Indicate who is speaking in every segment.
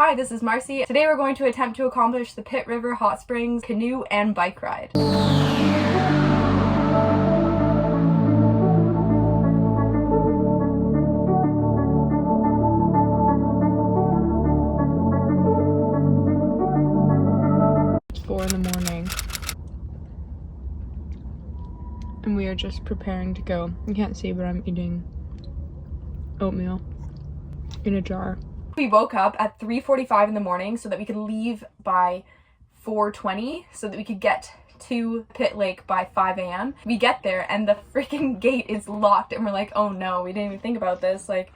Speaker 1: Hi, this is Marcy. Today we're going to attempt to accomplish the Pitt River Hotsprings canoe and bike ride.
Speaker 2: It's 4 in the morning and we are just preparing to go. You can't see, but I'm eating oatmeal in a jar.
Speaker 1: We woke up at 3:45 in the morning so that we could leave by 4:20 so that we could get to Pitt Lake by 5 a.m. We get there and the freaking gate is locked and we're like, oh no, we didn't even think about this. Like,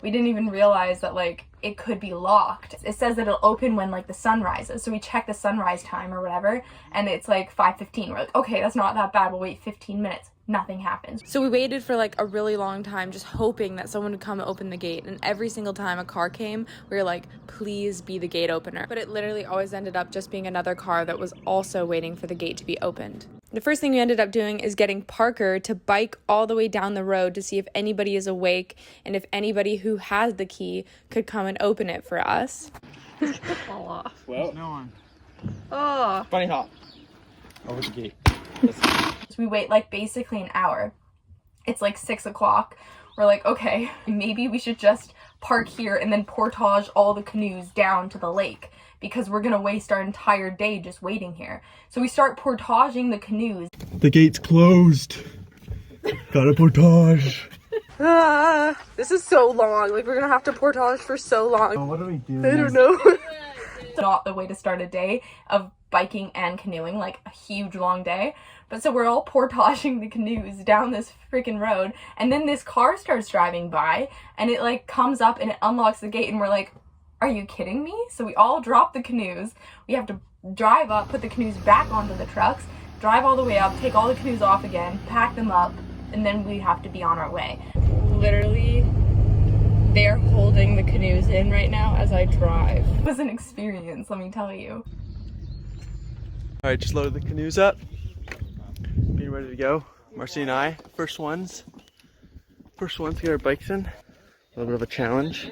Speaker 1: we didn't even realize that like it could be locked. It says that it'll open when like the sun rises. So we check the sunrise time or whatever and it's like 5:15. We're like, okay, that's not that bad. We'll wait 15 minutes. Nothing happens.
Speaker 2: So we waited for like a really long time just hoping that someone would come and open the gate, and every single time a car came we were like, please be the gate opener. But it literally always ended up just being another car that was also waiting for the gate to be opened. The first thing we ended up doing is getting Parker to bike all the way down the road to see if anybody is awake and if anybody who has the key could come and open it for us.
Speaker 3: Fall off.
Speaker 4: Well, there's no one.
Speaker 3: Oh.
Speaker 4: Bunny hop over the gate.
Speaker 1: So we wait like basically an hour. It's like 6 o'clock. We're like, okay, maybe we should just park here and then portage all the canoes down to the lake because we're gonna waste our entire day just waiting here. So we start portaging the canoes.
Speaker 5: The gate's closed. Gotta portage.
Speaker 2: This is so long. Like, we're gonna have to portage for so long.
Speaker 5: Oh, what do we do?
Speaker 2: I don't know.
Speaker 1: It's not the way to start a day of biking and canoeing, like a huge long day. But so we're all portaging the canoes down this freaking road, and then this car starts driving by and it like comes up and it unlocks the gate and we're like, are you kidding me? So we all drop the canoes. We have to drive up, put the canoes back onto the trucks, drive all the way up, take all the canoes off again, pack them up, and then we have to be on our way.
Speaker 2: Literally, they're holding the canoes in right now as I drive.
Speaker 1: It was an experience, let me tell you.
Speaker 5: Alright, just loaded the canoes up. Being ready to go. Marcy and I, first ones to get our bikes in. A little bit of a challenge.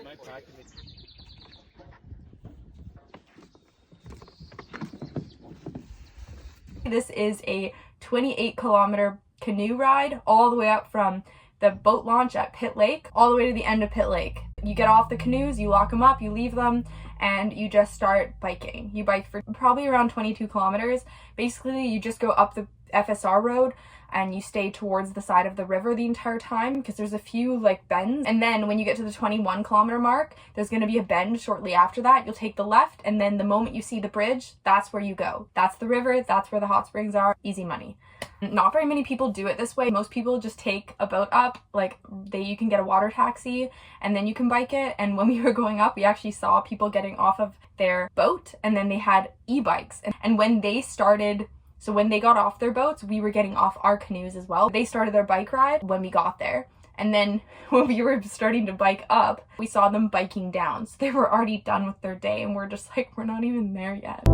Speaker 1: This is a 28-kilometer canoe ride all the way up from the boat launch at Pitt Lake all the way to the end of Pitt Lake. You get off the canoes, you lock them up, you leave them, and you just start biking. You bike for probably around 22 kilometers. Basically, you just go up the FSR road and you stay towards the side of the river the entire time because there's a few like bends, and then when you get to the 21-kilometer mark there's going to be a bend shortly after that. You'll take the left, and then the moment you see the bridge, that's where you go. That's the river, that's where the hot springs are. Easy money. Not very many people do it this way. Most people just take a boat up, like you can get a water taxi and then you can bike it. And when we were going up, we actually saw people getting off of their boat and then they had e-bikes, and when they started, so when they got off their boats, we were getting off our canoes as well. They started their bike ride when we got there. And then when we were starting to bike up, we saw them biking down. So they were already done with their day and we're just like, we're not even there yet.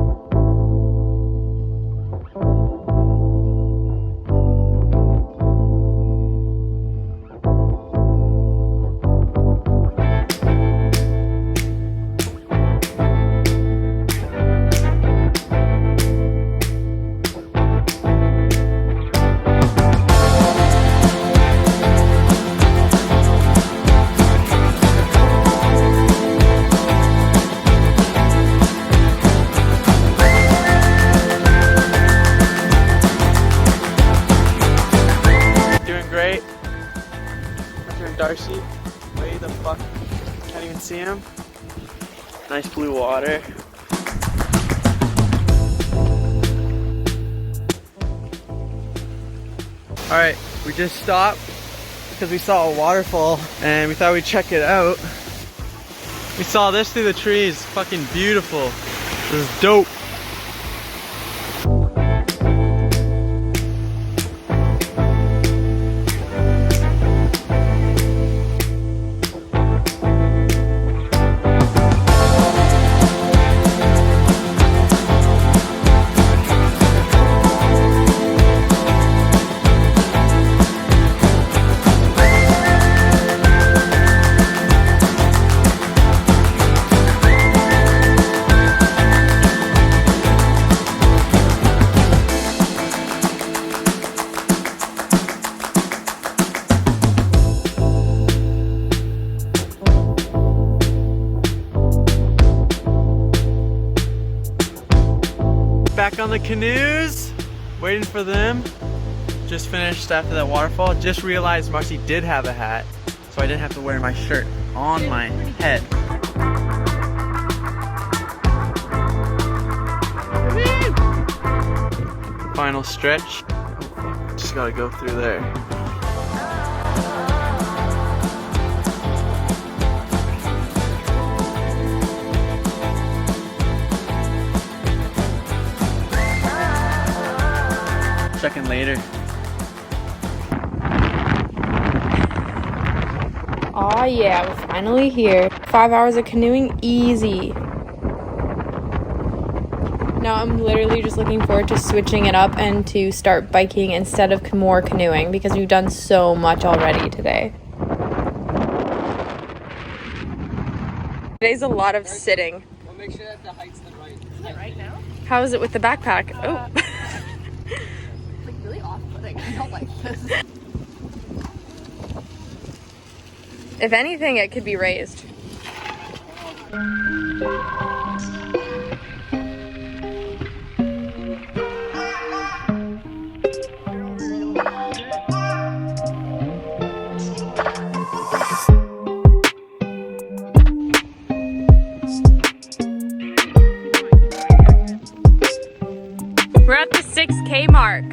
Speaker 5: Darcy, way the fuck, can't even see him. Nice blue water. Alright, we just stopped because we saw a waterfall and we thought we'd check it out. We saw this through the trees, fucking beautiful. This is dope. back on the canoes, waiting for them. Just finished after that waterfall. Just realized Marcy did have a hat, so I didn't have to wear my shirt on my head. Final stretch. Just gotta go through there. Second later.
Speaker 2: Aw yeah, we're finally here. 5 hours of canoeing, easy. Now I'm literally just looking forward to switching it up and to start biking instead of more canoeing because we've done so much already today. Today's a lot of sitting.
Speaker 6: Well, make sure that the height's the right.
Speaker 3: Is it right now?
Speaker 2: How is it with the backpack? Oh.
Speaker 3: It's like really off-putting. I don't like this.
Speaker 2: If anything, it could be raised. We're at the 6K mark.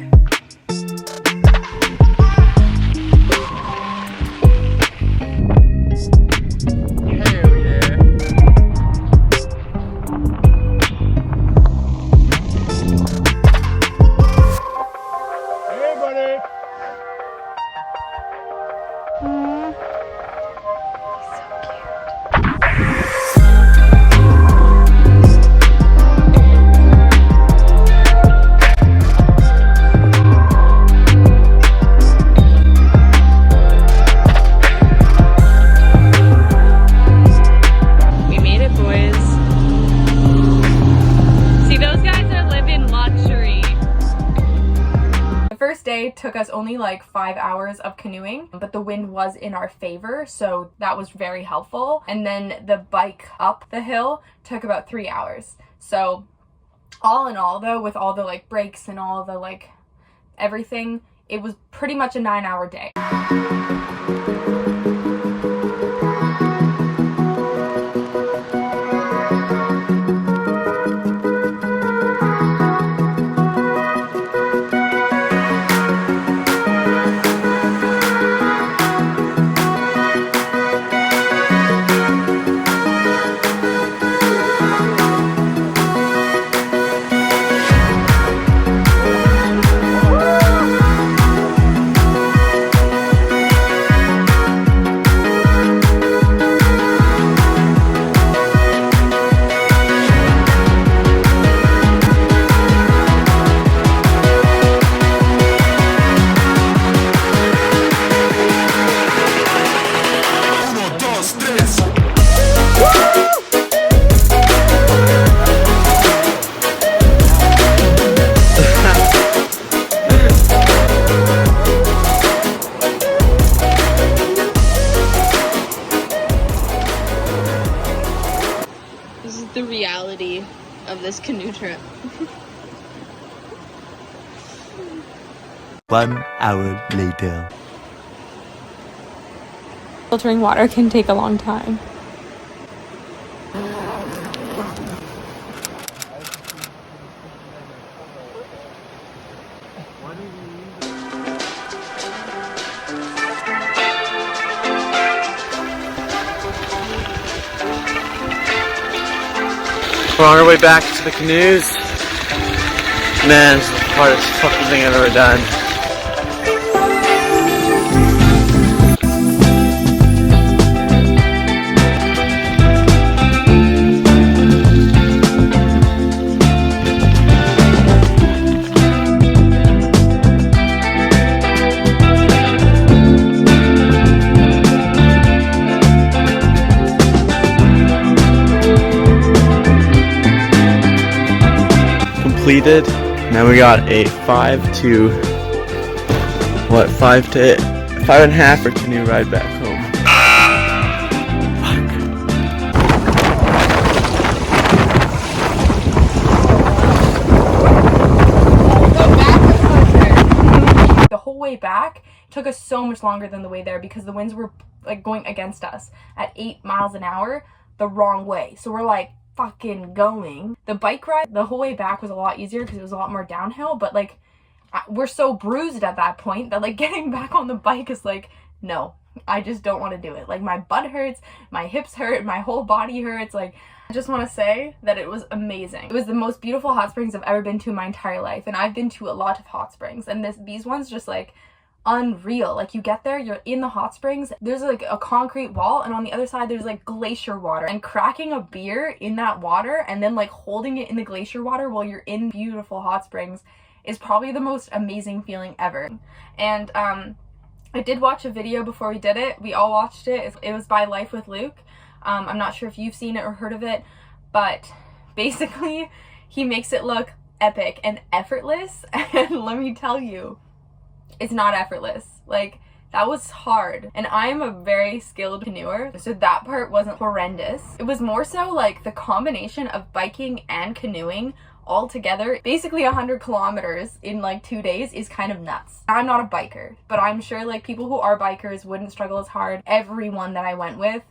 Speaker 1: Took us only like 5 hours of canoeing, but the wind was in our favor, so that was very helpful. And then the bike up the hill took about 3 hours. So all in all though, with all the like breaks and all the like everything, it was pretty much a 9-hour day.
Speaker 2: The reality of this canoe trip.
Speaker 7: 1 hour later.
Speaker 2: Filtering water can take a long time.
Speaker 5: We're on our way back to the canoes. Man, this is the hardest fucking thing I've ever done. Completed. Now we got a 5 to 5.5 for canoe ride back home. Fuck.
Speaker 1: way back, it took us so much longer than the way there because the winds were like going against us at 8 miles an hour the wrong way. So we're like fucking going. The bike ride the whole way back was a lot easier because it was a lot more downhill, but like we're so bruised at that point that like getting back on the bike is like, no, I just don't want to do it. Like my butt hurts, my hips hurt, my whole body hurts. Like I just want to say that it was amazing. It was the most beautiful hot springs I've ever been to in my entire life, and I've been to a lot of hot springs, and these ones just like unreal. Like you get there, you're in the hot springs, there's like a concrete wall, and on the other side there's like glacier water, and cracking a beer in that water and then like holding it in the glacier water while you're in beautiful hot springs is probably the most amazing feeling ever. And I did watch a video before we did it. We all watched it. It was by Life with Luke. I'm not sure if you've seen it or heard of it, but basically he makes it look epic and effortless, and let me tell you, it's not effortless. Like that was hard, and I'm a very skilled canoeer, so that part wasn't horrendous. It was more so like the combination of biking and canoeing all together, basically 100 kilometers in like 2 days, is kind of nuts. I'm not a biker, but I'm sure like people who are bikers wouldn't struggle as hard. Everyone that I went with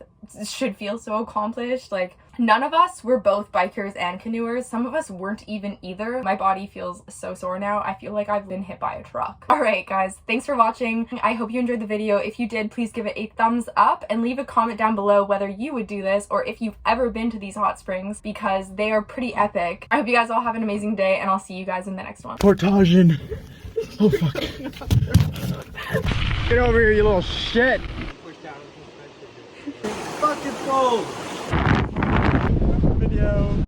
Speaker 1: should feel so accomplished. Like none of us were both bikers and canoers. Some of us weren't even either. My body feels so sore now. I feel like I've been hit by a truck. All right, guys, thanks for watching. I hope you enjoyed the video. If you did, please give it a thumbs up and leave a comment down below whether you would do this or if you've ever been to these hot springs, because they are pretty epic. I hope you guys all have an amazing day, and I'll see you guys in the next one.
Speaker 5: Portaging. Oh fuck. Get over here, you little shit. Fucking cold. Video.